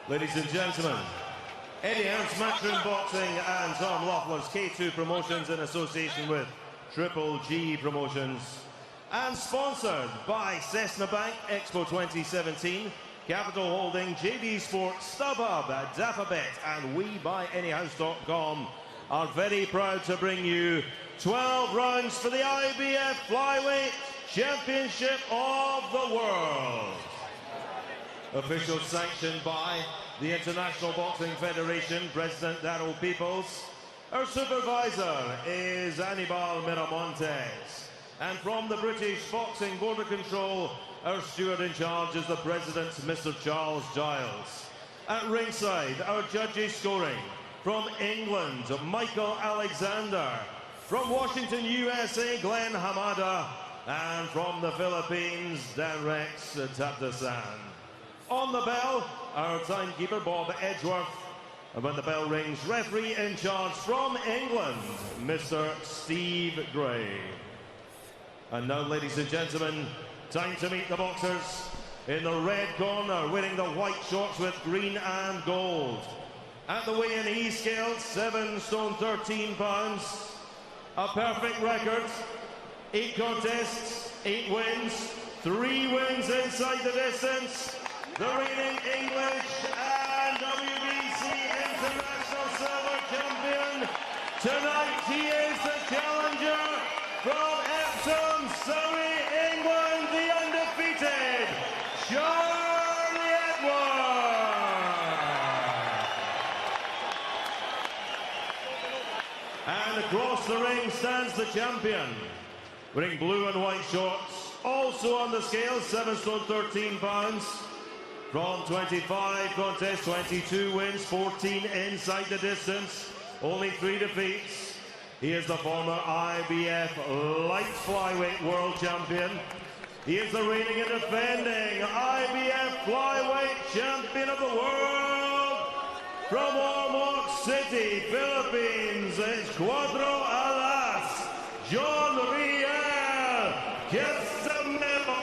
Ladies and gentlemen, Eddie Ernst, Matchroom Boxing and Tom Laughlin's K2 Promotions in association with Triple G Promotions and sponsored by Cessna Bank, Expo 2017, Capital Holding, JD Sports, StubHub, Dapabet and WeBuyAnyHouse.com are very proud to bring you 12 rounds for the IBF Flyweight Championship of the World. Official sanctioned by the International Boxing Federation, President Darryl Peoples. Our supervisor is Anibal Miramontes. And from the British Boxing Board of Control, our steward in charge is the President, Mr. Charles Giles. At ringside, our judges scoring. From England, Michael Alexander. From Washington, USA, Glenn Hamada. And from the Philippines, Dan Rex Tapdasan. On the bell, our timekeeper, Bob Edgeworth. And when the bell rings, referee in charge from England, Mr. Steve Gray. And now, ladies and gentlemen, time to meet the boxers. In the red corner, wearing the white shorts with green and gold. At the weigh-in, he scaled 7 stone 13 pounds. A perfect record. 8 contests, 8 wins, 3 wins inside the distance. The reigning English and WBC International Silver Champion. Tonight he is the challenger from Epsom, Surrey, England, the undefeated Charlie Edwards. And across the ring stands the champion, wearing blue and white shorts, also on the scale, 7 stone 13 pounds. From 25 contests, 22 wins, 14 inside the distance, only 3 defeats. He is the former IBF Light Flyweight World Champion. He is the reigning and defending IBF Flyweight Champion of the World. From Ormoc City, Philippines, it's Cuadro Alas, John Riel, casimero.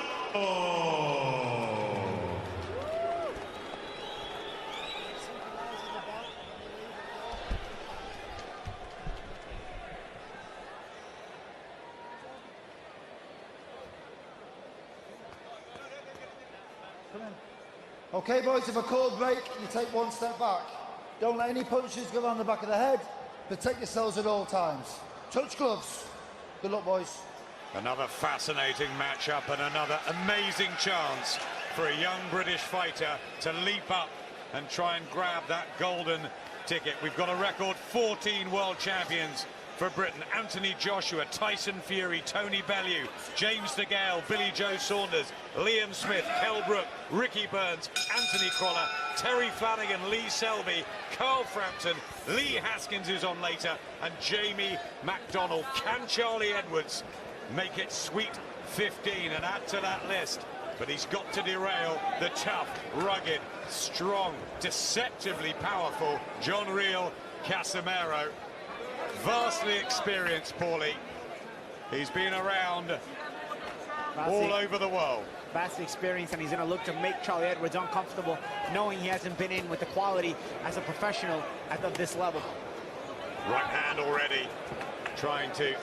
Okay, boys, if a called break, you take 1 step back. Don't let any punches go around the back of the head. Protect yourselves at all times. Touch gloves. Good luck, boys. Another fascinating matchup and another amazing chance for a young British fighter to leap up and try and grab that golden ticket. We've got a record 14 world champions for Britain. Anthony Joshua, Tyson Fury, Tony Bellew, James DeGale, Billy Joe Saunders, Liam Smith, Kell Brook, Ricky Burns, Anthony Crolla, Terry Flanagan, Lee Selby, Carl Frampton, Lee Haskins who's on later, and Jamie McDonnell. Can Charlie Edwards make it sweet 15 and add to that list? But he's got to derail the tough, rugged, strong, deceptively powerful John Riel Casimero. Vastly experienced, Paulie. He's been around all over the world. Vast experience, and he's going to look to make Charlie Edwards uncomfortable, knowing he hasn't been in with the quality as a professional at this level. Right hand already, trying to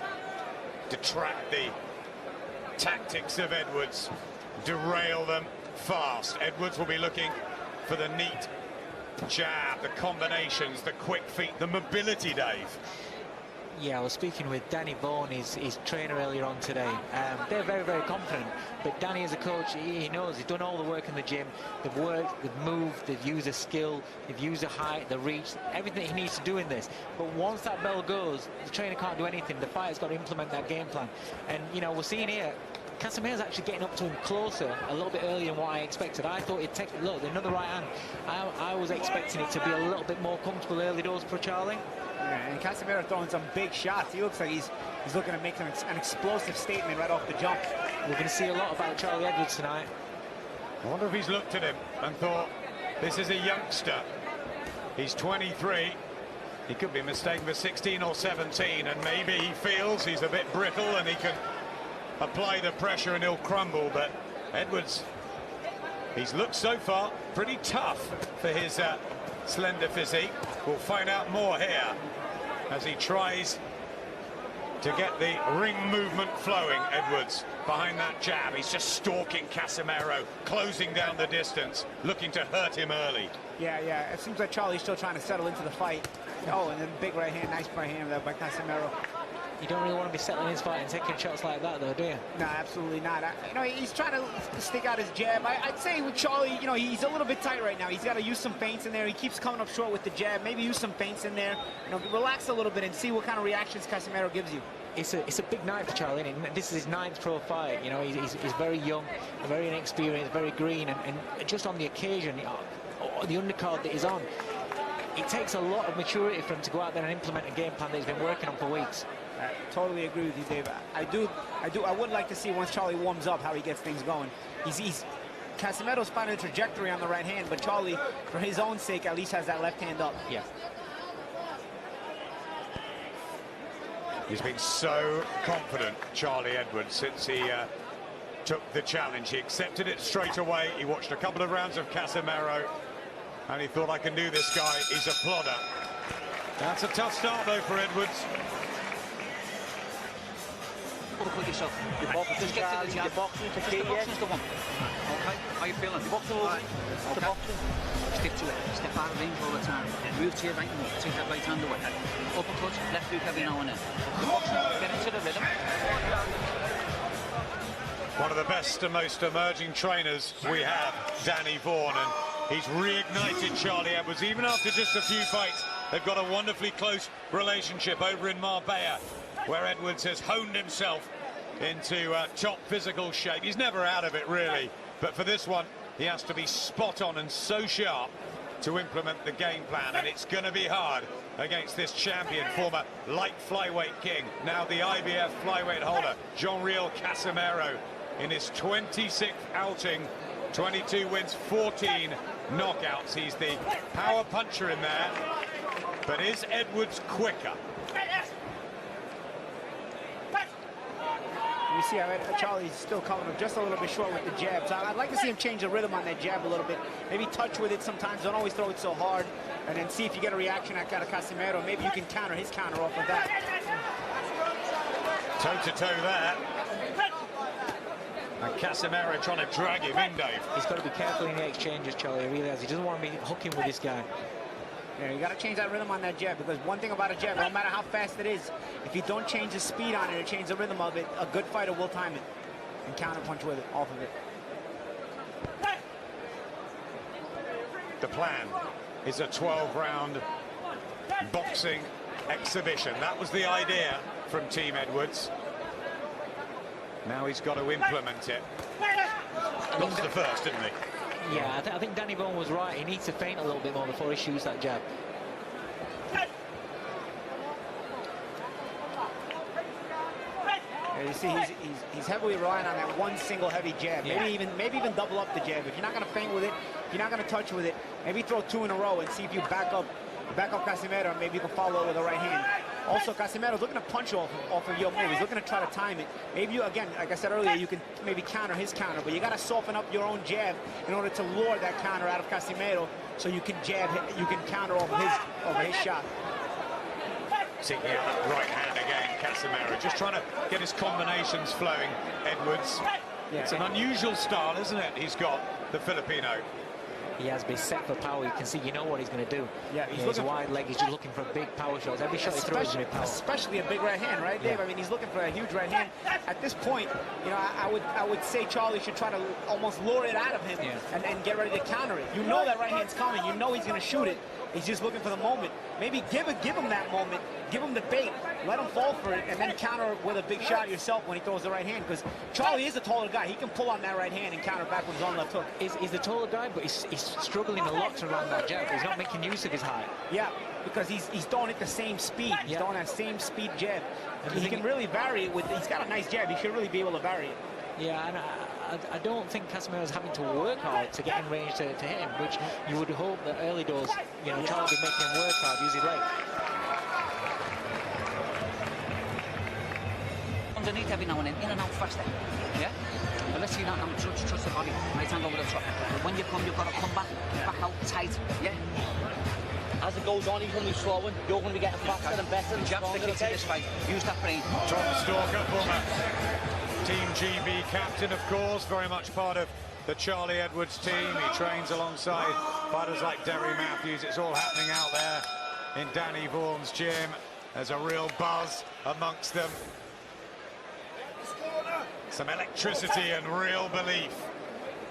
detract the tactics of Edwards, derail them fast. Edwards will be looking for the neat jab, the combinations, the quick feet, the mobility, Dave. Yeah, I was speaking with Danny Vaughan, his trainer, earlier on today. They're very, very confident. But Danny, as a coach, he knows he's done all the work in the gym. They've worked, they've moved, they've used the skill, they've used the height, the reach, everything he needs to do in this. But once that bell goes, the trainer can't do anything. The fighter's got to implement that game plan. And, you know, we're seeing here, Casimero's actually getting up to him closer a little bit earlier than what I expected. I thought he'd take, look, another right hand. I was expecting it to be a little bit more comfortable early doors for Charlie. Yeah, and Casimero throwing some big shots. He looks like he's looking to make an explosive statement right off the jump. We're going to see a lot about Charlie Edwards tonight. I wonder if he's looked at him and thought, this is a youngster. He's 23. He could be mistaken for 16 or 17, and maybe he feels he's a bit brittle and he can apply the pressure and he'll crumble. But Edwards He's looked so far pretty tough for his slender physique. We'll find out more here as he tries to get the ring movement flowing. Edwards behind that jab. He's just stalking Casimero, closing down the distance, looking to hurt him early. Yeah. It seems like Charlie's still trying to settle into the fight. Oh, and then big right hand, nice right hand there by Casimero. You don't really want to be settling his fight and taking shots like that, though, do you? No, absolutely not. He's trying to stick out his jab. I'd say with Charlie, he's a little bit tight right now. He's got to use some feints in there. He keeps coming up short with the jab. Maybe use some feints in there. Relax a little bit and see what kind of reactions Casimero gives you. It's a big night for Charlie, isn't it? This is his 9th pro fight. He's very young, very inexperienced, very green, and just on the occasion, the undercard that he's on, it takes a lot of maturity for him to go out there and implement a game plan that he's been working on for weeks. I totally agree with you, Dave. I would like to see once Charlie warms up how he gets things going. Casimero's finding a trajectory on the right hand, but Charlie, for his own sake, at least has that left hand up. Yeah. He's been so confident, Charlie Edwards, since he took the challenge. He accepted it straight away. He watched a couple of rounds of Casimero, and he thought, I can do this guy. He's a plodder. That's a tough start, though, for Edwards. Quick yourself. Just get to the jab. The boxing's the one. Okay, how you feeling? The boxing all right. The boxing. Stick to it. Step out of range all the time. Move to your right and take that right hand away. Uppercut, left hook every now and then. The boxing, get into the rhythm. One of the best and most emerging trainers we have, Danny Vaughan, and he's reignited Charlie Edwards. Even after just a few fights, they've got a wonderfully close relationship over in Marbella, where Edwards has honed himself into top physical shape. He's never out of it, really, but for this one, he has to be spot on and so sharp to implement the game plan, and it's going to be hard against this champion, former light flyweight king, now the IBF flyweight holder, Riel Casimero, in his 26th outing, 22 wins, 14 knockouts. He's the power puncher in there, but is Edwards quicker? You see how Charlie's still coming up just a little bit short with the jab. So I'd like to see him change the rhythm on that jab a little bit. Maybe touch with it sometimes. Don't always throw it so hard. And then see if you get a reaction out of Casimero. Maybe you can counter his counter off of that. Toe-to-toe there. And Casimero trying to drag him in, Dave. He's got to be careful in the exchanges, Charlie. He really has. He doesn't want to be hooking with this guy. Yeah, you got to change that rhythm on that jab, because one thing about a jab, no matter how fast it is, if you don't change the speed on it or change the rhythm of it, a good fighter will time it and counterpunch with it, off of it. The plan is a 12-round boxing exhibition. That was the idea from Team Edwards. Now he's got to implement it. Lost the first, didn't he? Yeah, I think Danny Vaughan was right. He needs to feint a little bit more before he shoots that jab. Yeah, you see, he's heavily relying on that one single heavy jab. Yeah. Maybe even double up the jab. If you're not going to feint with it, if you're not going to touch with it, maybe throw 2 in a row and see if you back up Casimero, and maybe you can follow with the right hand. Also, Casimero's looking to punch off of your move. He's looking to try to time it. Maybe you, again, like I said earlier, you can maybe counter his counter, but you got to soften up your own jab in order to lure that counter out of Casimero, so you can counter off of his shot. Seeking out that right hand again, Casimero, just trying to get his combinations flowing. Edwards, Yeah. It's an unusual style, isn't it? He's got the Filipino. He has been set for power. You can see, you know what he's going to do. Yeah, he's wide leg. He's just looking for big power shots. Every shot he throws is with power. Especially a big right hand, right, Dave? Yeah. I mean, he's looking for a huge right hand. At this point, I would say Charlie should try to almost lure it out of him and get ready to counter it. You know that right hand's coming. You know he's going to shoot it. He's just looking for the moment. Maybe give him that moment. Give him the bait. Let him fall for it, and then counter with a big shot yourself when he throws the right hand. Because Charlie is a taller guy. He can pull on that right hand and counter back with his own left hook. He's the taller guy, but he's struggling a lot to run that jab. He's not making use of his height. Yeah, because he's throwing it the same speed. He's throwing that same speed jab. And he can really vary it with. He's got a nice jab. He should really be able to vary it. Yeah, and I don't think Casimero's having to work hard to get in range to hit him, which you would hope that early doors, Charlie would be making him work hard, use his leg. Underneath every now and then, in and out faster. Yeah? But let's see that now, touch the body, right hand over the top. But when you come, you've got to come back out tight, yeah? As it goes on, he's going to be slowing, you're going to be getting faster and better and stronger, okay? This fight. Use that brain. Tom Stalker, former Team GB captain, of course, very much part of the Charlie Edwards team. He trains alongside fighters like Derry Matthews. It's all happening out there in Danny Vaughan's gym. There's a real buzz amongst them. Some electricity and real belief.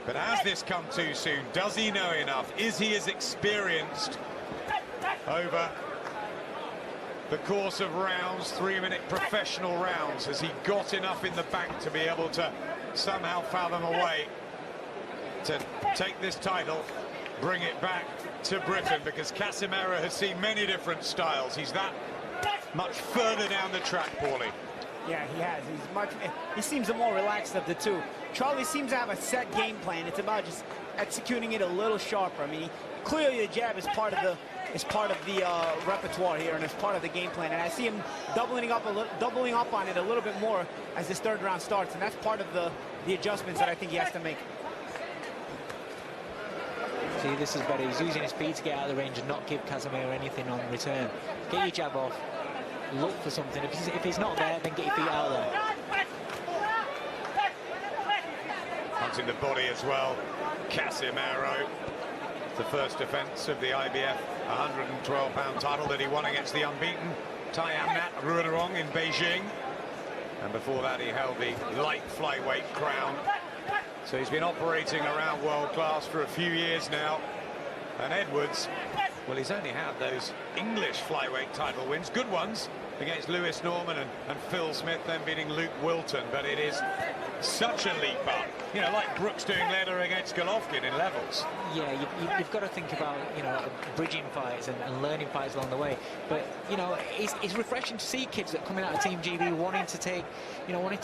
But has this come too soon? Does he know enough? Is he as experienced over the course of rounds, 3-minute professional rounds? Has he got enough in the bank to be able to somehow fathom a way to take this title, bring it back to Britain? Because Casimero has seen many different styles. He's that much further down the track, Paulie. Yeah, he has. He seems the more relaxed of the two. Charlie seems to have a set game plan. It's about just executing it a little sharper. I mean, clearly the jab is part of the repertoire here, and it's part of the game plan. And I see him doubling up on it a little bit more as this third round starts, and that's part of the adjustments that I think he has to make. See, this is better. He's using his speed to get out of the range and not give Casimero anything on return. Get your jab off. Look for something. If he's not there, then get your feet out of there. Hunting the body as well. Casimero, the first defence of the IBF 112-pound title that he won against the unbeaten Thaiamnat Ruderong in Beijing. And before that, he held the light flyweight crown. So he's been operating around world class for a few years now. And Edwards, well, he's only had those English flyweight title wins, good ones, against Lewis Norman and Phil Smith, then beating Luke Wilton. But it is such a leap up, you know, like Brooks doing later against Golovkin in levels. Yeah, you've got to think about, you know, bridging fights and learning fights along the way. But, you know, it's refreshing to see kids that coming out of Team GB wanting to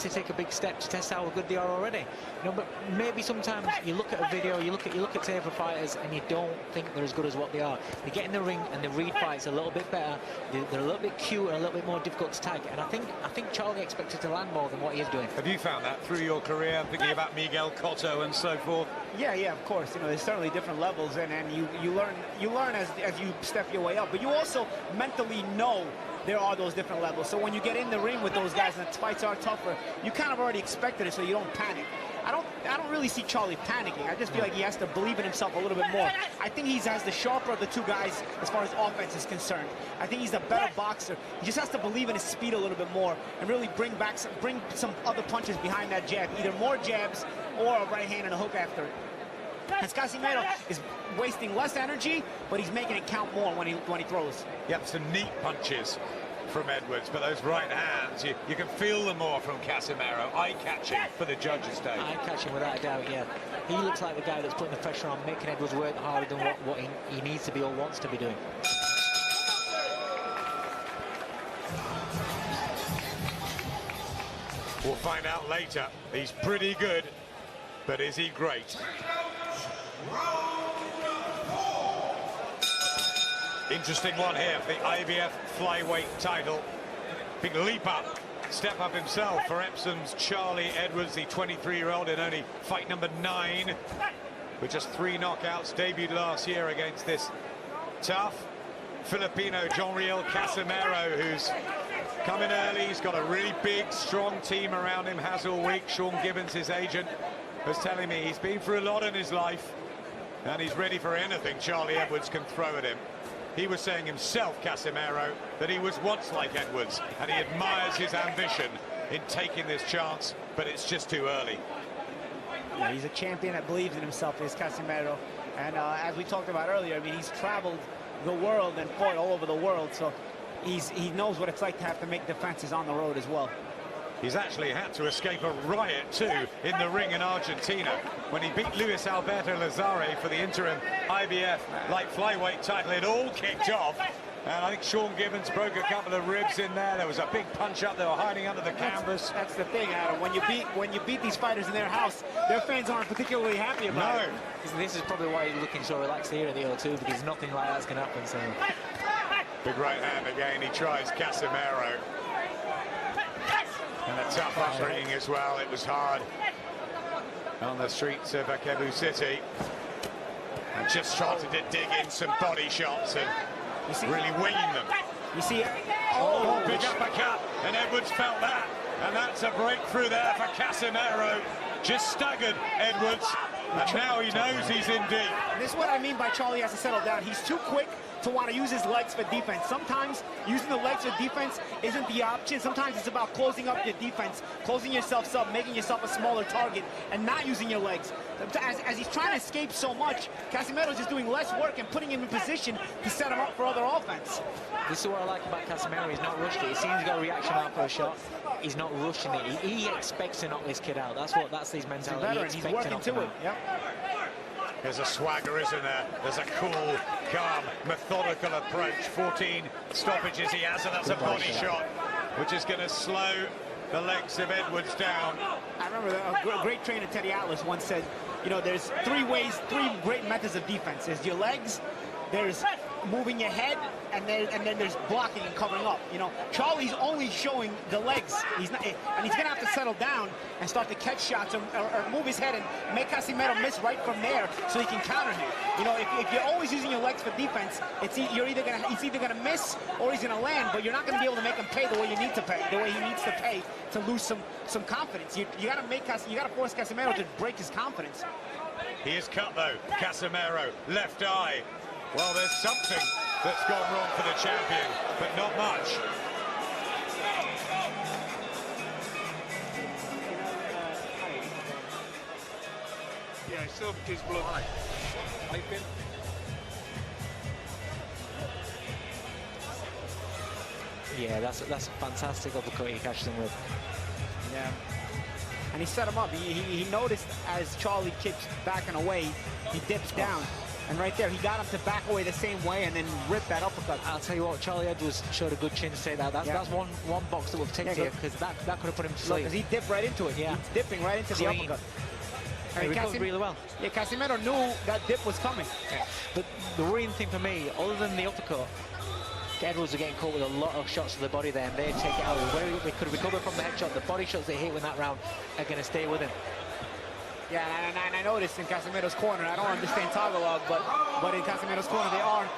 take a big step to test how good they are already. You know, but maybe sometimes you look at a video, you look at tape of fighters, and you don't think they're as good as what they are. They get in the ring and they read fights a little bit better. They're a little bit cuter, a little bit more difficult to tag. And I think Charlie expected to land more than what he is doing. Have you found that through your career? I'm thinking about Miguel Cotto and so forth. Yeah, of course. You know, there's certainly different levels, and you learn as you step your way up. But you also mentally know there are those different levels. So when you get in the ring with those guys and the fights are tougher, you kind of already expected it, so you don't panic. I don't really see Charlie panicking. I just feel like he has to believe in himself a little bit more. I think he has the sharper of the two guys as far as offense is concerned. I think he's a better boxer. He just has to believe in his speed a little bit more and really bring some other punches behind that jab, either more jabs or a right hand and a hook after it. As Casimero is wasting less energy, but he's making it count more when he throws. Yep, some neat punches from Edwards, but those right hands, you can feel them more from Casimero. Eye-catching for the judges' day. Eye-catching without a doubt, yeah. He looks like the guy that's putting the pressure on, making Edwards work harder than what he needs to be or wants to be doing. We'll find out later. He's pretty good, but is he great? Interesting one here for the IBF flyweight title. Big leap up, step up himself for Epsom's Charlie Edwards, the 23-year-old in only fight number 9, with just 3 knockouts. Debuted last year against this tough Filipino John Riel Casimero, who's coming early. He's got a really big, strong team around him, has all week. Sean Gibbons, his agent, was telling me he's been through a lot in his life, and he's ready for anything Charlie Edwards can throw at him. He was saying himself, Casimero, that he was once like Edwards, and he admires his ambition in taking this chance, but it's just too early. Yeah, he's a champion that believes in himself, is Casimero. And as we talked about earlier, I mean, he's traveled the world and fought all over the world, so he knows what it's like to have to make defenses on the road as well. He's actually had to escape a riot, too, in the ring in Argentina when he beat Luis Alberto Lazare for the interim IBF light flyweight title. It all kicked off, and I think Sean Gibbons broke a couple of ribs in there. There was a big punch up. They were hiding under the canvas. That's the thing, Adam. When you beat these fighters in their house, their fans aren't particularly happy about it. This is probably why he's looking so relaxed here at the O2, because nothing like that's going to happen. So. Big right hand again. He tries Casimero. And a tough upbringing as well. It was hard on the streets of Cebu City. And just started to dig in some body shots and really winging them. You see, big uppercut, and Edwards felt that. And that's a breakthrough there for Casimero. Just staggered Edwards, and now he knows he's in deep. This is what I mean by Charlie has to settle down. He's too quick to want to use his legs for defense. Sometimes using the legs for defense isn't the option. Sometimes it's about closing up your defense, closing yourself up, making yourself a smaller target, and not using your legs. As he's trying to escape so much, Casimero's just doing less work and putting him in position to set him up for other offense. This is what I like about Casimero. He's not rushed it. He seems to got a reaction out for a shot. He's not rushing it. He expects to knock this kid out. That's his mentality. He's working to it. Yep. There's a swagger, isn't there? There's a cool, calm, methodical approach. 14 stoppages he has, and that's a body shot, which is going to slow the legs of Edwards down. I remember a great trainer, Teddy Atlas, once said, you know, there's three great methods of defense. There's your legs, there's moving your head, and then there's blocking and covering up. You know, Charlie's only showing the legs. He's not, and he's gonna have to settle down and start to catch shots or move his head and make Casimero miss right from there so he can counter him. You know, if you're always using your legs for defense, he's either gonna miss or he's gonna land, but you're not gonna be able to make him pay the way you need to pay, the way he needs to pay to lose some confidence. You gotta force Casimero to break his confidence. He is cut though, Casimero, left eye. Well, there's something that's gone wrong for the champion, but not much. Yeah, he still gives blood. Yeah, that's a fantastic uppercut he catches him with. Yeah. And he set him up. He noticed as Charlie kicks back and away, he dips down. And right there, he got him to back away the same way and then rip that uppercut. I'll tell you what, Charlie Edwards showed a good chin to say that. That's one box that will take here, because that could have put him to sleep. Because he dipped right into it. Yeah. He's dipping right into the uppercut. He recovered really well. Yeah, Casimero knew that dip was coming. Yeah. But the worrying thing for me, other than the uppercut, Edwards are getting caught with a lot of shots to the body there, and they take it out. Where they could recover from the headshot, the body shots they hit in that round are going to stay with him. Yeah, and I noticed in Casimero's corner, I don't understand Tagalog, but in Casimero's corner, they are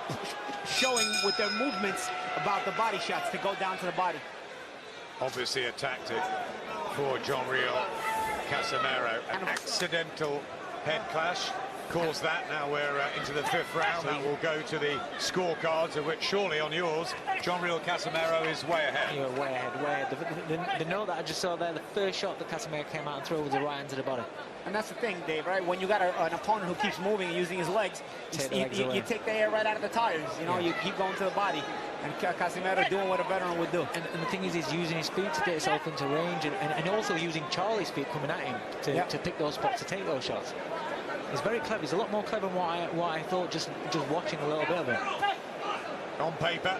showing with their movements about the body shots to go down to the body. Obviously a tactic for John Riel. Casimero, an accidental head clash. Caused that. Now we're into the fifth round. That will go to the scorecards, of which surely on yours, John Riel Casimero is way ahead. You're way ahead, way ahead. The note that I just saw there, the first shot that Casimero came out and threw was a right hand to the body. And that's the thing, Dave, right? When you got an opponent who keeps moving and using his legs, you take the air right out of the tires. You know, you keep going to the body. And Casimero doing what a veteran would do. And the thing is, he's using his feet to get himself into range, and also using Charlie's feet coming at him to pick those spots, to take those shots. He's very clever. He's a lot more clever than what I thought just watching a little bit of it. On paper,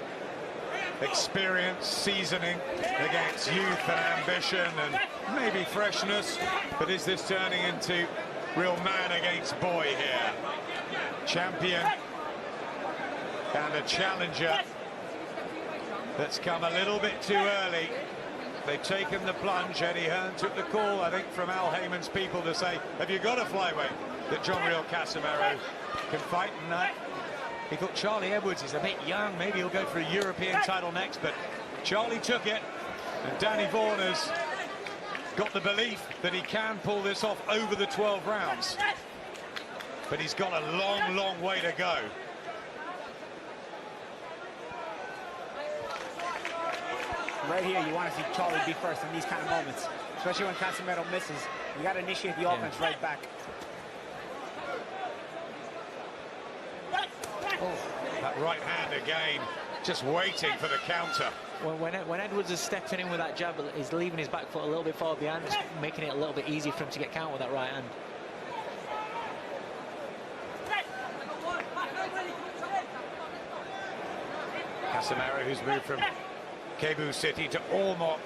experience, seasoning against youth and ambition and maybe freshness. But is this turning into real man against boy here? Champion and a challenger that's come a little bit too early. They've taken the plunge. Eddie Hearn took the call, I think, from Al Heyman's people to say, have you got a flyweight that John Riel Casimero can fight? And he thought Charlie Edwards is a bit young, maybe he'll go for a European title next, but Charlie took it, and Danny Vaughan has got the belief that he can pull this off over the 12 rounds. But he's got a long, long way to go. Right here, you want to see Charlie be first in these kind of moments, especially when Casimero misses. You got to initiate the offense right back. Oh, that right hand again, just waiting for the counter. When Edwards is stepping in with that jab, he's leaving his back foot a little bit far behind, just making it a little bit easier for him to get counter with that right hand. Casimero, who's moved from Cebu City to Ormoc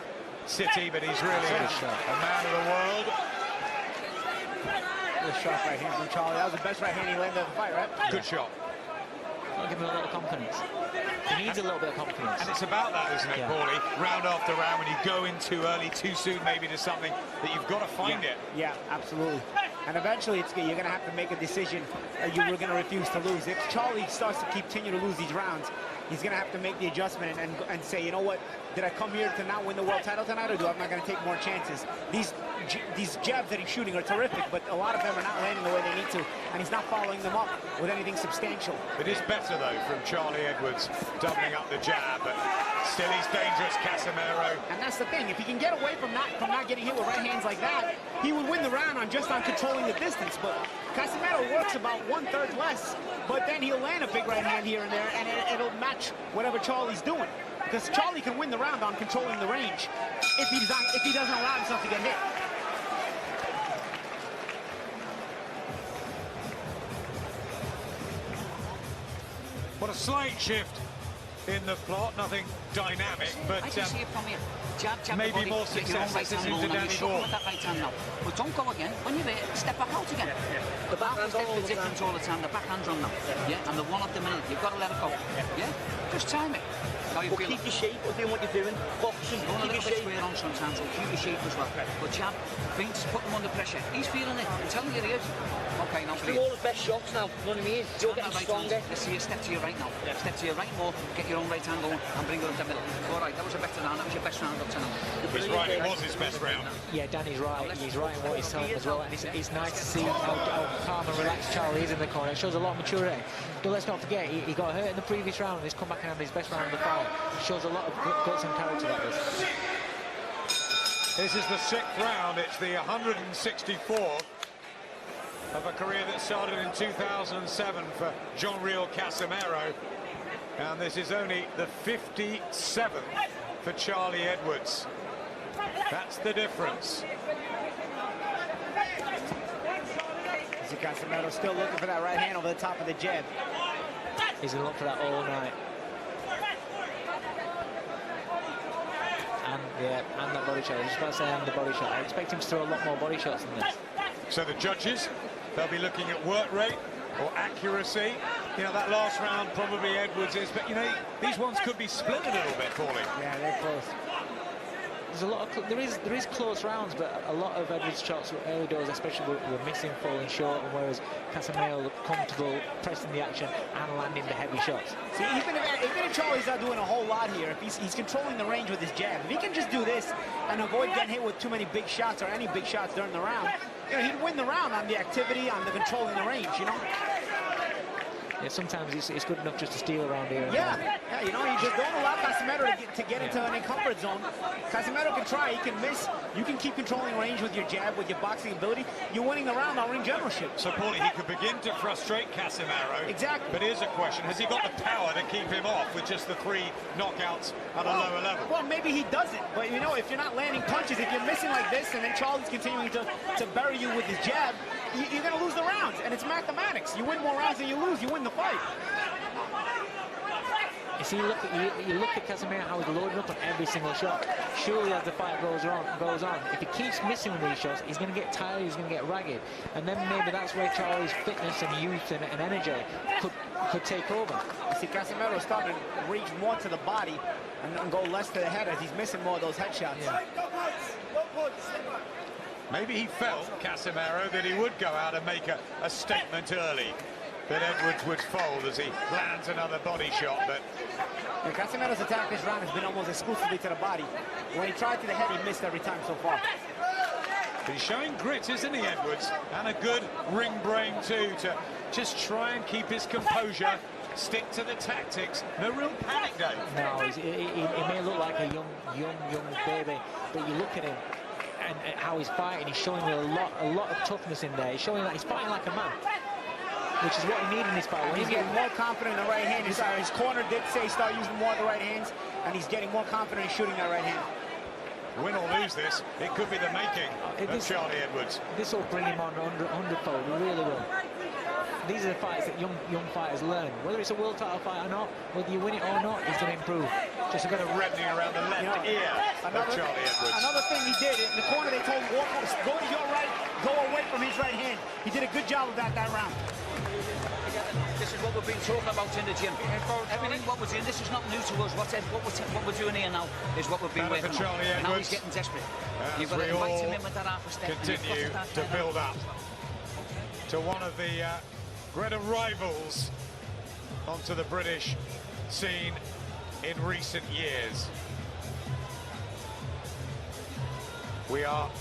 City, but he's really a man of the world. Good shot right here from Charlie. That was the best right hand he landed in the fight, right? Good shot. I'll give him a little confidence. He needs a little bit of confidence. And it's about that, isn't it, Paulie? Round after round, when you go in too early, too soon maybe to something, that you've got to find it. Yeah, absolutely. And eventually, you're going to have to make a decision. You were going to refuse to lose. If Charlie starts to continue to lose these rounds, he's going to have to make the adjustment and say, you know what, did I come here to not win the world title tonight, or am I going to take more chances? These jabs that he's shooting are terrific, but a lot of them are not landing the way they need to, and he's not following them up with anything substantial. It is better, though, from Charlie Edwards doubling up the jab, but still he's dangerous, Casimero. And that's the thing. If he can get away from not getting hit with right hands like that, he would win the round on controlling the distance. But Casimero works about 1/3 less, but then he'll land a big right hand here and there, and it'll match whatever Charlie's doing. Because Charlie can win the round on controlling the range if he doesn't allow himself to get hit. What a slight shift in the plot, nothing dynamic, but I can see it from here. Jab, maybe more success. This is into Danny Vaughan. That right hand now. But don't go again. When you're there, step back out again. The backhand's the difference all the time. The backhand's on now. Yeah, and the one off the middle. You've got to let it go. Yeah, just time it. How you feel? Keep your shape. We're doing what you're doing. Boxing. Keep your shape. Square on sometimes. So keep your shape as well. But jab, feints, put him under pressure. He's feeling it. I'm telling you, he is. Okay, now do all the best shots now. You know what I mean? You're getting stronger. Let's see you step to your right now. Step to your right more. Get your own right hand going and bring it up the middle. All right, that was a better round. That was your best round up to now. He's right. It was his best round. Yeah, Danny's right. He's right in what he's telling as well. And it's nice to see how calm and relaxed Charlie is in the corner. It shows a lot of maturity. But let's not forget, he got hurt in the previous round, and he's come back and had his best round of the fight. It shows a lot of guts and character like this. This is the 6th round. It's the 164th of a career that started in 2007 for Riel Casimero. And this is only the 57th for Charlie Edwards. That's the difference. Casimero still looking for that right hand over the top of the jab. He's going to look for that all night. And that body shot. I was just about to say, and the body shot. I expect him to throw a lot more body shots than this. So the judges, they'll be looking at work rate or accuracy. You know, that last round probably Edwards is, but you know, these ones could be split a little bit, Paulie. Yeah, they're close. There's a lot of there is close rounds, but a lot of Edwards' shots, early doors especially, were missing, falling short, and whereas Casimero looked comfortable pressing the action and landing the heavy shots. See, even if Charlie's not doing a whole lot here, if he's controlling the range with his jab, if he can just do this and avoid getting hit with too many big shots or any big shots during the round, you know, he'd win the round on the activity, on the controlling the range, you know. Yeah, sometimes it's good enough just to steal around here. Yeah, you know, you just don't allow Casimero to get into an encumbered zone. Casimero can try, he can miss. You can keep controlling range with your jab, with your boxing ability. You're winning the round on ring generalship. So, Paulie, he could begin to frustrate Casimero. Exactly. But here's a question, has he got the power to keep him off with just the 3 knockouts at a lower level? Well, maybe he doesn't. But, you know, if you're not landing punches, if you're missing like this, and then Charlie's continuing to bury you with his jab, you're going to lose the rounds, and it's mathematics. You win more rounds than you lose, you win the fight. You see, you look at Casimero, how he's loading up on every single shot. Surely as the fight goes on, if he keeps missing with these shots, he's going to get tired, he's going to get ragged. And then maybe that's where Charlie's fitness and youth and energy could take over. You see, Casimero's starting to reach more to the body and go less to the head as he's missing more of those headshots. Yeah. Maybe he felt, Casimero, that he would go out and make a statement early, that Edwards would fold as he lands another body shot. But yeah, Casimero's attack this round has been almost exclusively to the body. When he tried to the head, he missed every time so far. He's showing grit, isn't he, Edwards? And a good ring brain, too, to just try and keep his composure, stick to the tactics. No real panic, Dave. No, he may look like a young baby, but you look at him, and how he's fighting, he's showing a lot of toughness in there. He's showing that he's fighting like a man, which is what he needed in this fight. When he's getting more confident in the right hand. His corner did say start using more of the right hands, and he's getting more confident in shooting that right hand. Win or lose this, it could be the making of Charlie Edwards. This will bring him on 100-fold, it really will. These are the fights that young fighters learn. Whether it's a world title fight or not, whether you win it or not, he's going to improve. Just a bit of reddening around the left ear of Charlie Edwards. Another thing he did, in the corner they told him, go to your right, go away from his right hand. He did a good job of that round. This is what we've been talking about in the gym. Everything what was in, this is not new to us. What we're doing here now is what we've been working on. Now he's getting desperate. You've got to invite him in with that half a step. Continue to build up. to one of the greater rivals onto the British scene in recent years. We are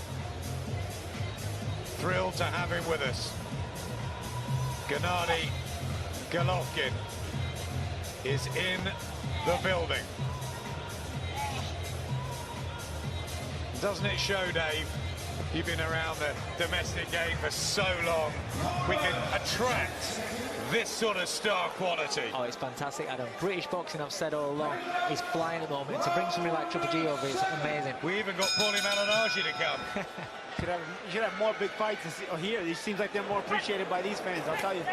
thrilled to have him with us. Gennady Golovkin is in the building. Doesn't it show, Dave? You've been around the domestic game for so long. We can attract this sort of star quality. Oh, it's fantastic, Adam. British boxing, I've said all along, is flying at the moment. To bring somebody like Triple G over is amazing. We even got Paulie Malignaggi to come. You should have more big fights here. It seems like they're more appreciated by these fans, I'll tell you.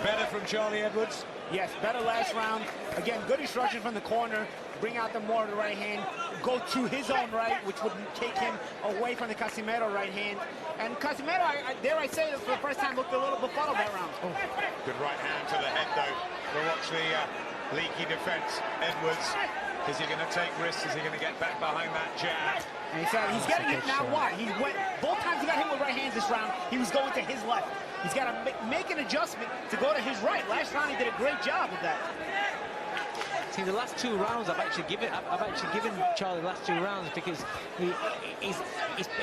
Better from Charlie Edwards? Yes, better last round. Again, good instruction from the corner. Bring out the more of the right hand. Go to his own right, which would take him away from the Casimero right hand. And Casimero, dare I say, for the first time, looked a little befuddled that round. Oh. Good right hand to the head, though. We'll watch the leaky defense. Edwards, is he going to take risks? Is he going to get back behind that jab? And he's getting hit now. Why? He went both times he got hit with right hands this round. He was going to his left. He's got to make an adjustment to go to his right. Last round he did a great job with that. See, the last 2 rounds I've actually given Charlie the last 2 rounds because he's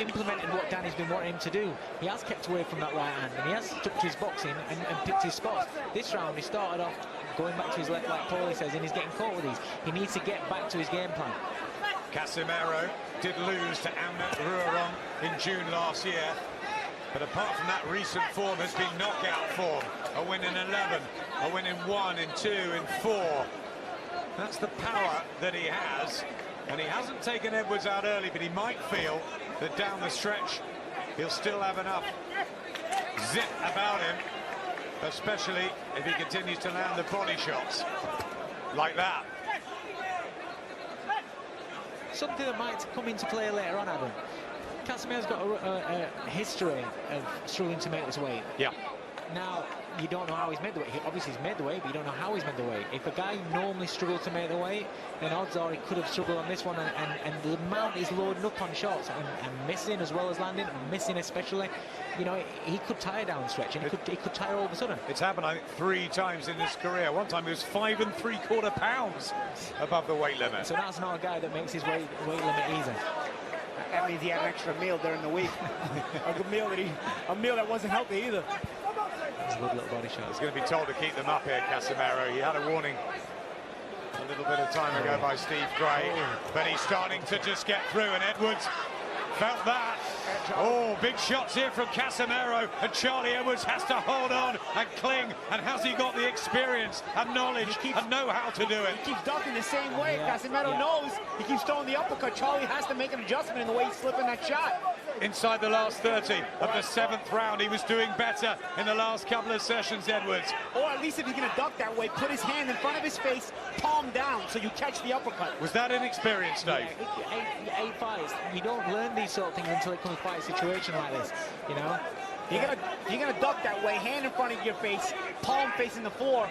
implemented what Danny's been wanting him to do. He has kept away from that right hand and he has stuck to his boxing and picked his spots. This round he started off going back to his left, like Paulie says, and he's getting caught with these. He needs to get back to his game plan. Casimero did lose to Amnet Ruaron in June last year, but apart from that, recent form has been knockout form. A win in 11, a win in 1, in 2, in 4. That's the power that he has, and he hasn't taken Edwards out early, but he might feel that down the stretch he'll still have enough zip about him, especially if he continues to land the body shots like that. Something that might come into play later on, Adam. Casimero's got a history of struggling to make this weight. Yeah. Now, you don't know how he's made the weight. Obviously, he's made the weight, but you don't know how he's made the weight. If a guy normally struggles to make the weight, then odds are he could have struggled on this one. And the amount he's loading up on shots and missing as well as landing, and missing especially, you know, he could tire down the stretch, and he could tire all of a sudden. It's happened, I think, 3 times in his career. One time he was 5 3/4 pounds above the weight limit. So that's not a guy that makes his weight limit easy. That means he had an extra meal during the week. a meal that wasn't healthy either. It's a good little body shot. He's going to be told to keep them up here, Casimero. He had a warning a little bit of time ago by Steve Gray, but he's starting to just get through, and Edwards felt that. Oh, big shots here from Casimero, and Charlie Edwards has to hold on and cling. And has he got the experience and knowledge and know how to do it? He keeps ducking the same way. Casimero knows he keeps throwing the uppercut. Charlie has to make an adjustment in the way he's slipping that shot. Inside the last 30 of the 7th round, he was doing better in the last couple of sessions, Edwards. Or at least if he's going to duck that way, put his hand in front of his face, palm down, so you catch the uppercut. Was that inexperience, Dave? Yeah, 8 fights. You don't learn these sort of things until it comes to a situation like this, you know? You're gonna duck that way, hand in front of your face, palm facing the floor,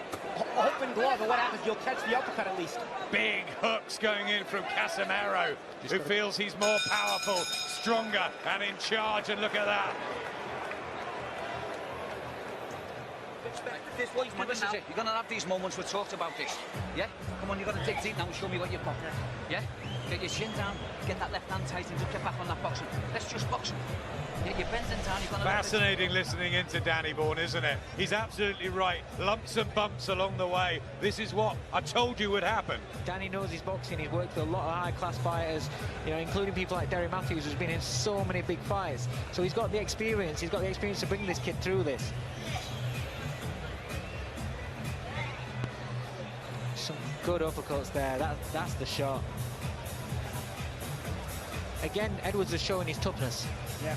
open glove, and what happens? You'll catch the uppercut at least. Big hooks going in from Casimero, who feels he's more powerful, stronger, and in charge. And look at that. This what this is it. You're gonna have these moments. We talked about this. Yeah. Come on, you got to dig deep now and show me what you've got. Yeah. Get your chin down. Get that left hand tight and just get back on that boxing. Let's just boxing. Yeah, you're bending down. You're gonna. Fascinating listening into Danny Bourne, isn't it? He's absolutely right. Lumps and bumps along the way. This is what I told you would happen. Danny knows his boxing. He's worked with a lot of high-class fighters, you know, including people like Derry Matthews, who's been in so many big fights. So he's got the experience. He's got the experience to bring this kid through this. Some good uppercuts there. That's the shot. Again, Edwards is showing his toughness. Yeah.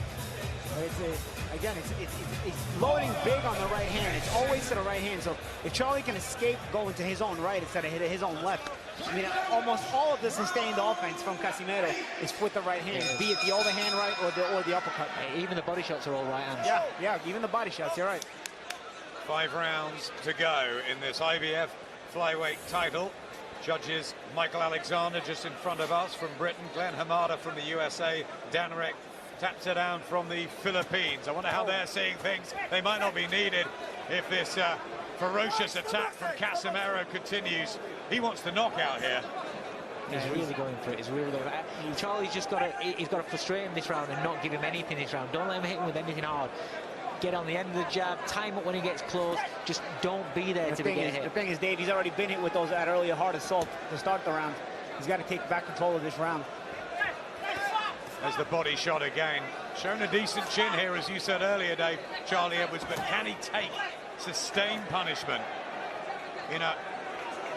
It's loading big on the right hand. It's always to the right hand. So if Charlie can escape going to his own right instead of hitting his own left, I mean, almost all of the sustained offense from Casimero is with the right hand, be it the overhand right or the uppercut. Even the body shots are all right hands. Yeah, even the body shots. You're right. 5 rounds to go in this IBF flyweight title. Judges Michael Alexander just in front of us from Britain, Glenn Hamada from the USA, Danrek Taps it down from the Philippines. I wonder how they're seeing things. They might not be needed if this ferocious attack from Casimero continues. He wants the knockout here. He's really going for it. He's really going for it. Charlie's just got to frustrate him this round and not give him anything this round. Don't let him hit him with anything hard. Get on the end of the jab, time it when he gets close. Just don't be there to get hit. The thing is, Dave, he's already been hit with that earlier hard assault to start the round. He's got to take back control of this round. There's the body shot again. Shown a decent chin here, as you said earlier, Dave, Charlie Edwards, but can he take sustained punishment in a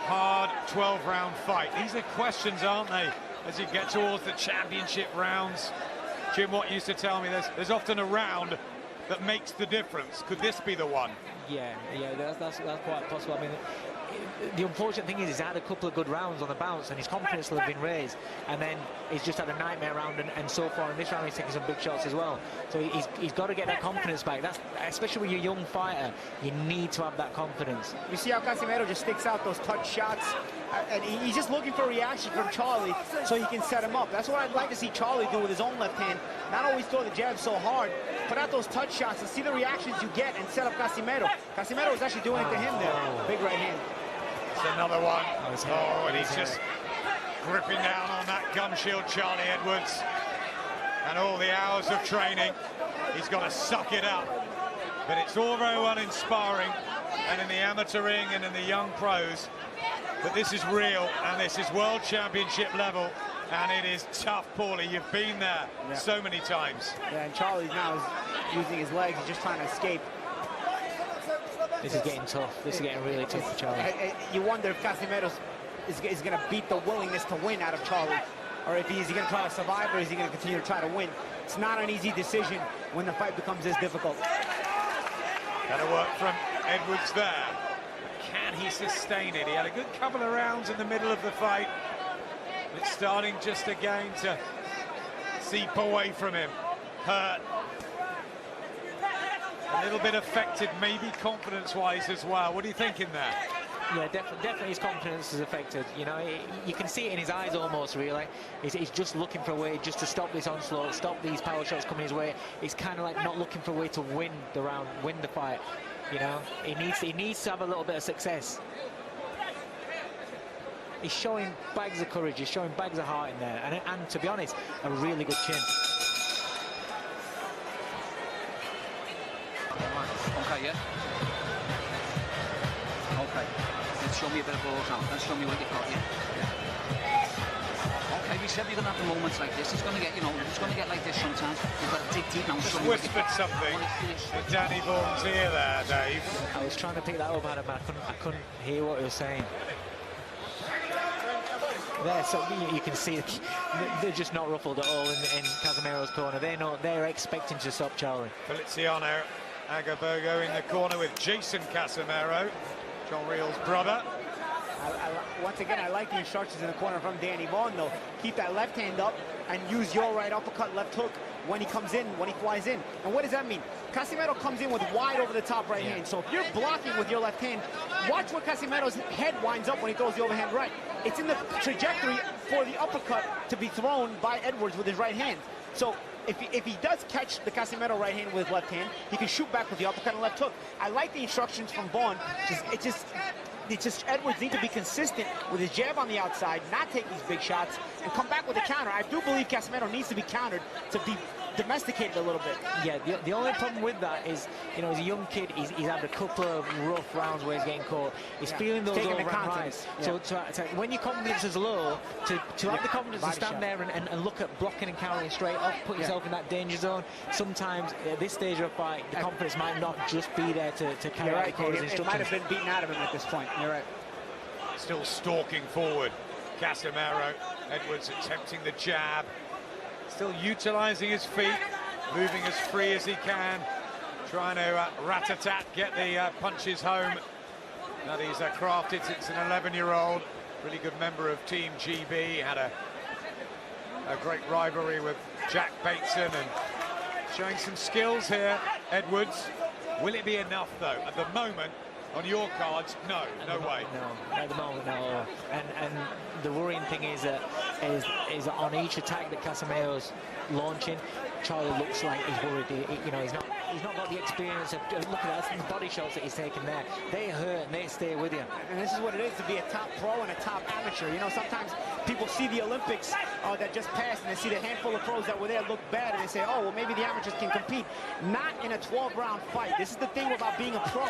hard 12-round fight? These are questions, aren't they, as you get towards the championship rounds? Jim Watt used to tell me there's often a round that makes the difference. Could this be the one? Yeah, that's quite possible. I mean, the unfortunate thing is he's had a couple of good rounds on the bounce and his confidence will have been raised, and then he's just had a nightmare round, and so far in this round he's taking some big shots as well. So he's got to get that confidence back. That's especially when you're a young fighter, you need to have that confidence. You see how Casimero just sticks out those touch shots, and he's just looking for a reaction from Charlie so he can set him up. That's what I'd like to see Charlie do with his own left hand. Not always throw the jab so hard, put out those touch shots and see the reactions you get and set up Casimero. Casimero was actually doing it to him there. Big right hand. It's another one. Oh, and he's just gripping down on that gum shield, Charlie Edwards. And all the hours of training, he's got to suck it up. But it's all very well in sparring and in the amateur ring and in the young pros. But this is real, and this is world championship level, and it is tough, Paulie. You've been there so many times. Yeah, and Charlie now is using his legs. He's just trying to escape. This is getting tough. This is getting really tough for Charlie. You wonder if Casimero is going to beat the willingness to win out of Charlie, or if he's going to try to survive, or is he going to continue to try to win? It's not an easy decision when the fight becomes this difficult. Better work from Edwards there. Can he sustain it? He had a good couple of rounds in the middle of the fight. It's starting just again to seep away from him. Hurt. A little bit affected, maybe confidence-wise as well. What are you thinking there? Yeah, definitely his confidence is affected. You know, you can see it in his eyes almost, really. He's just looking for a way just to stop this onslaught, stop these power shots coming his way. He's kind of like not looking for a way to win the round, win the fight. You know, he needs to have a little bit of success. He's showing bags of courage, he's showing bags of heart in there, and to be honest, a really good chin. Okay, yeah? Okay. Let's show me a bit of balls now. Let's show me what you've got here. Yeah. Okay, we said we're going to have the moments like this. It's going to get, you know, it's going to get like this sometimes. You've got to dig deep now and show me what you've got. Just whispered something to Danny Vaughan's ear there, Dave. I was trying to pick that up, Adam, but I couldn't hear what he was saying. There, so you can see they're just not ruffled at all in Casimero's corner. They know they're expecting to stop Charlie. Feliciano Agabogo in the corner with Jason Casimero, John Riel's brother. Once again, I like the instructions in the corner from Danny Vaughan, though. Keep that left hand up and use your right uppercut, left hook when he comes in, when he flies in. And what does that mean? Casimero comes in with wide over the top right hand. So if you're blocking with your left hand, watch where Casimero's head winds up when he throws the overhand right. It's in the trajectory for the uppercut to be thrown by Edwards with his right hand. So if he does catch the Casimero right hand with his left hand, he can shoot back with the uppercut and left hook. I like the instructions from Vaughan. It's just Edwards needs to be consistent with his jab on the outside, not take these big shots, and come back with a counter. I do believe Casimero needs to be countered to be domesticated a little bit. Yeah, the only problem with that is, you know, as a young kid, he's had a couple of rough rounds where he's getting caught. He's feeling those overhand rights. So when your confidence is low, to have the confidence to stand there and look at blocking and countering straight off, put yourself in that danger zone. Sometimes at this stage of a fight, the confidence might not just be there to carry out the coach's instructions. It might have been beaten out of him at this point. You're right. Still stalking forward. Casimero. Edwards attempting the jab. Still utilising his feet, moving as free as he can, trying to rat-a-tat, get the punches home that he's crafted since an 11-year-old. Really good member of Team GB, had a great rivalry with Jack Bateson, and showing some skills here, Edwards. Will it be enough, though? At the moment, on your cards, no way. No, at the moment, no. And the worrying thing is that on each attack that Casimiro's launching, Charlie looks like he's worried. You know, he's not got the experience of look at that, the body shots that he's taking there. They hurt and they stay with you. And this is what it is to be a top pro and a top amateur. You know, sometimes people see the Olympics that just passed and they see the handful of pros that were there look bad and they say, oh, well, maybe the amateurs can compete. Not in a 12-round fight. This is the thing about being a pro.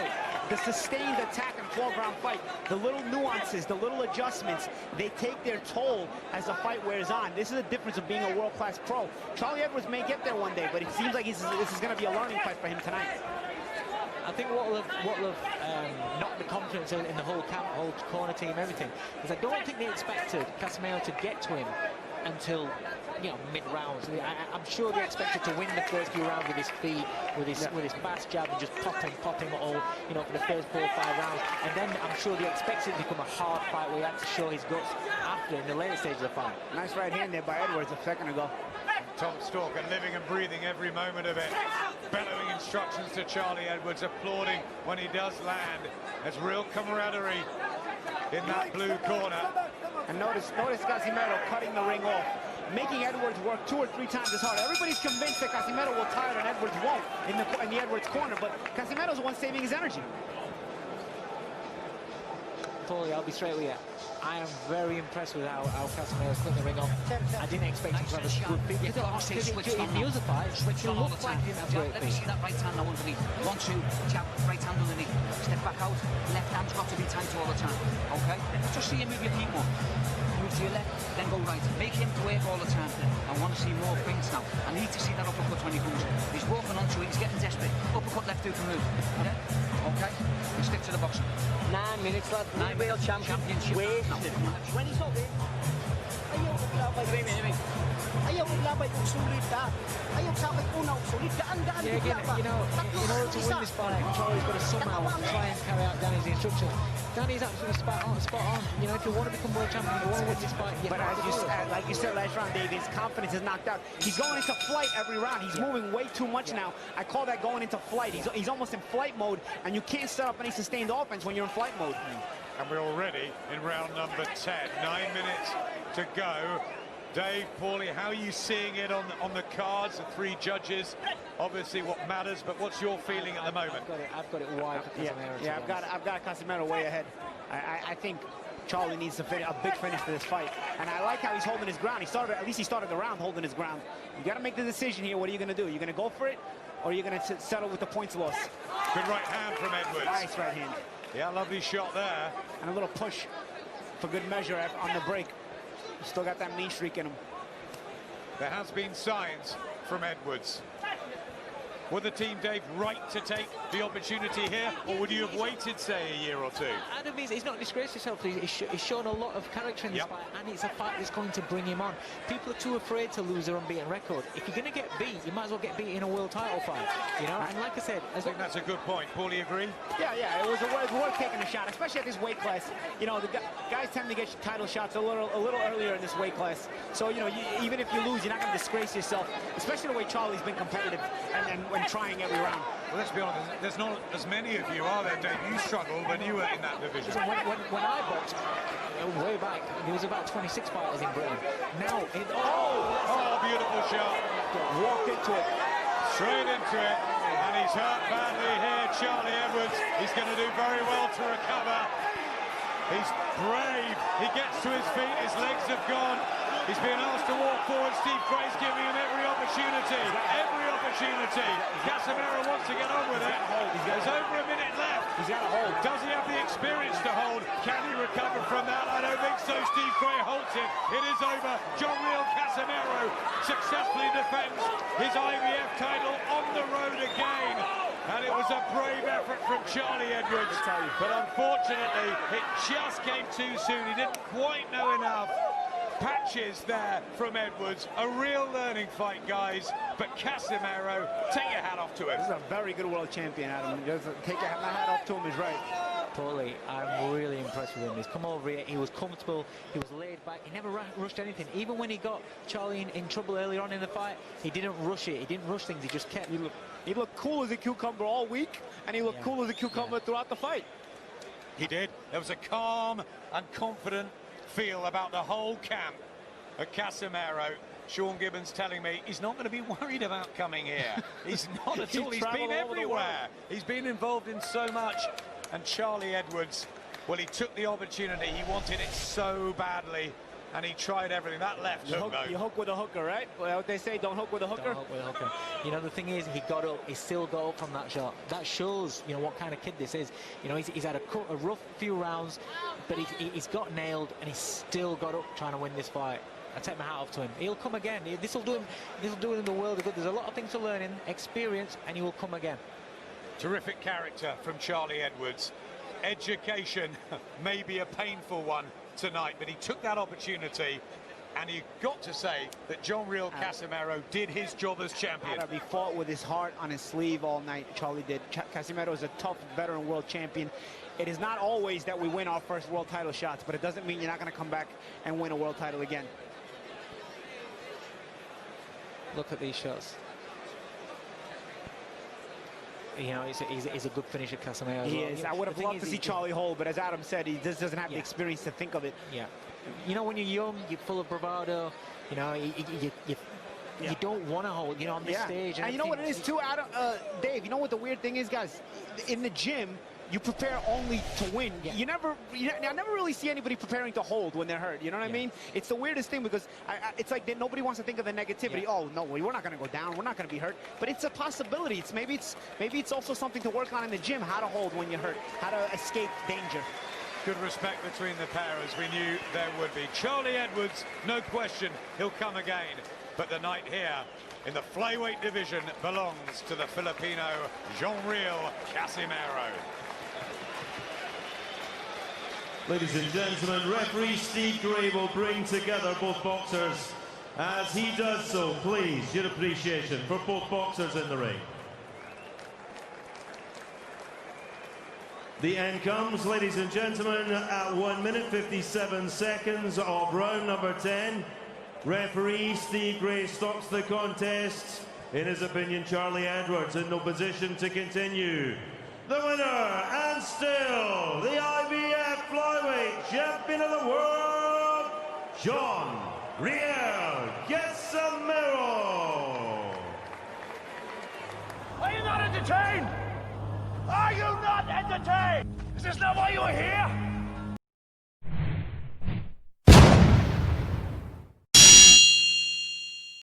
The sustained attack in a 12-round fight, the little nuances, the little adjustments, they take their toll as the fight wears on. This is the difference of being a world-class pro. Charlie Edwards may get there one day, but it seems like this is going to be a learning fight for him tonight. I think what will have knocked the confidence in the whole camp, whole corner team, everything, is I don't think they expected Casimero to get to him until, you know, mid-rounds. I'm sure they expected to win the first few rounds with his feet, with his fast jab, and just pop him all, you know, for the first 4 or 5 rounds. And then I'm sure they expected it to become a hard fight where he had to show his guts after, in the later stage of the fight. Nice right hand there by Edwards a second ago. Tom Stalker living and breathing every moment of it, bellowing instructions to Charlie Edwards, applauding when he does land. There's real camaraderie in that blue corner. And notice Casimero cutting the ring off, making Edwards work 2 or 3 times as hard. Everybody's convinced that Casimero will tire and Edwards won't in the Edwards corner, but Casimero's the one saving his energy. Paulie, I'll be straight with you. I am very impressed with how Casimero's putting the ring on. I didn't expect him to have a good feet. In the other fight, he looked like he didn't have great Let me see feet. that right hand now underneath. 1, 2, jab, right hand underneath. Step back out, left hand's got to be tight all the time. Okay? Just see him move your feet more. Move to your left, then go right. Make him to work all the time. I want to see more feints now. I need to see that uppercut when he comes. He's walking onto it, he's getting desperate. Uppercut left hook and move. Yeah? Okay? And stick to the boxing. 9 minutes, lad. 9 World championship. Wasted. When he's up there, ayaw maglabay. Ayaw maglabay kung sulit ka. Ayaw sa akin unaw, sulit ka. Andaan, Yeah, again, you know, in order to win this fight, Charlie's got to somehow try and carry out Danny's instructions. Danny's absolutely spot on. You know, if you want to become world champion, you want to win this fight, you But have to do it. like you said last round, Dave, his confidence is knocked out. He's going into flight every round. He's moving way too much now. I call that going into flight. He's almost in flight mode, and you can't set up any sustained offense when you're in flight mode. And we're already in round number 10. 9 minutes to go. Dave, Paulie, how are you seeing it on the cards? The 3 judges, obviously what matters, but what's your feeling at the moment? I've got it wide for Casimero. Yeah, I've got Casimero way ahead. I think Charlie needs to a big finish for this fight, and I like how he's holding his ground. At least he started the round holding his ground. You got to make the decision here. What are you going to do? You're going to go for it, or are you going to settle with the points loss? Good right hand from Edwards. Nice right hand. Yeah, lovely shot there. And a little push for good measure on the break. He's still got that mean streak in him. There has been signs from Edwards. Were the team, Dave, right to take the opportunity here, or would you have waited, say, a year or 2? Adam, he's not disgraced himself. He's shown a lot of character in this fight, and it's a fight that's going to bring him on. People are too afraid to lose their unbeaten record. If you're going to get beat, you might as well get beat in a world title fight, you know? And like I said... I think that's a good point. Paulie, agree? Yeah, it was worth taking a shot, especially at this weight class. You know, the guys tend to get title shots a little earlier in this weight class. So, you know, even if you lose, you're not going to disgrace yourself, especially the way Charlie's been competitive and trying every round. Well, let's be honest, there's not as many of you, are there, Dave? You struggled when you were in that division. When I boxed, way back, there was about 26 fighters in Britain. Now, beautiful shot. Walked into it. Straight into it. And he's hurt badly here, Charlie Edwards. He's going to do very well to recover. He's brave. He gets to his feet. His legs have gone. He's being asked to walk forward. Steve Gray's giving him every opportunity. Every opportunity. Casimero wants to get on with it. There's over a minute left. He's got to hold. Does he have the experience to hold? Can he recover from that? I don't think so. Steve Gray holds it. It is over. Riel Casimero successfully defends his IBF title on the road again. And it was a brave effort from Charlie Edwards. But unfortunately, it just came too soon. He didn't quite know enough. Patches there from Edwards. A real learning fight, guys. But Casimero, take your hat off to him. This is a very good world champion, Adam. Just take my hat off to him is right. Paulie, I'm really impressed with him. He's come over here, he was comfortable, he was laid back, he never rushed anything. Even when he got Charlie in trouble earlier on in the fight, he didn't rush it, he didn't rush things, he just kept... He looked cool as a cucumber all week, and he looked cool as a cucumber throughout the fight. He did. There was a calm and confident feel about the whole camp at Casimero. Sean Gibbons telling me he's not going to be worried about coming here. He's not at all. He's been everywhere. He's been involved in so much. And Charlie Edwards, well, he took the opportunity. He wanted it so badly, and he tried everything. That left hook, though. You hook with a hooker, right? Well, what they say, don't hook with a hooker. Don't hook with a hooker. You know, the thing is, he got up. He still got up from that shot. That shows, you know, what kind of kid this is. You know, he's had a rough few rounds, but he's got nailed, and he's still got up trying to win this fight. I take my hat off to him. He'll come again. This will do him the world of good. There's a lot of things to learn in experience, and he will come again. Terrific character from Charlie Edwards. Education may be a painful one tonight, but he took that opportunity, and you've got to say that John Riel Casimero did his job as champion. He fought with his heart on his sleeve all night. Charlie did. Casimero is a tough veteran world champion. It is not always that we win our first world title shots, but it doesn't mean you're not going to come back and win a world title again. Look at these shots. You know, he's a good finisher, Casimero. He is. I would have loved to see Charlie hold, but as Adam said, he just doesn't have the Yeah. experience to think of it. Yeah. You know, when you're young, you're full of bravado. You know, you don't want to hold, you know, on this stage. And you know what it is too, Adam, Dave, you know what the weird thing is, guys? In the gym, you prepare only to win. Yeah. I never really see anybody preparing to hold when they're hurt. You know what I mean? It's the weirdest thing because it's like nobody wants to think of the negativity. Yeah. Oh no, we're not going to go down. We're not going to be hurt. But it's a possibility. Maybe it's also something to work on in the gym. How to hold when you're hurt. How to escape danger. Good respect between the pair, as we knew there would be. Charlie Edwards, no question, he'll come again. But the night here in the flyweight division belongs to the Filipino John Riel Casimero. Ladies and gentlemen, referee Steve Gray will bring together both boxers. As he does so, please, your appreciation for both boxers in the ring. The end comes, ladies and gentlemen, at 1 minute 57 seconds of round number 10. Referee Steve Gray stops the contest. In his opinion, Charlie Edwards in no position to continue. The winner, and still the IBF flyweight champion of the world, John Riel Casimero. Are you not entertained? Are you not entertained? Is this not why you are here?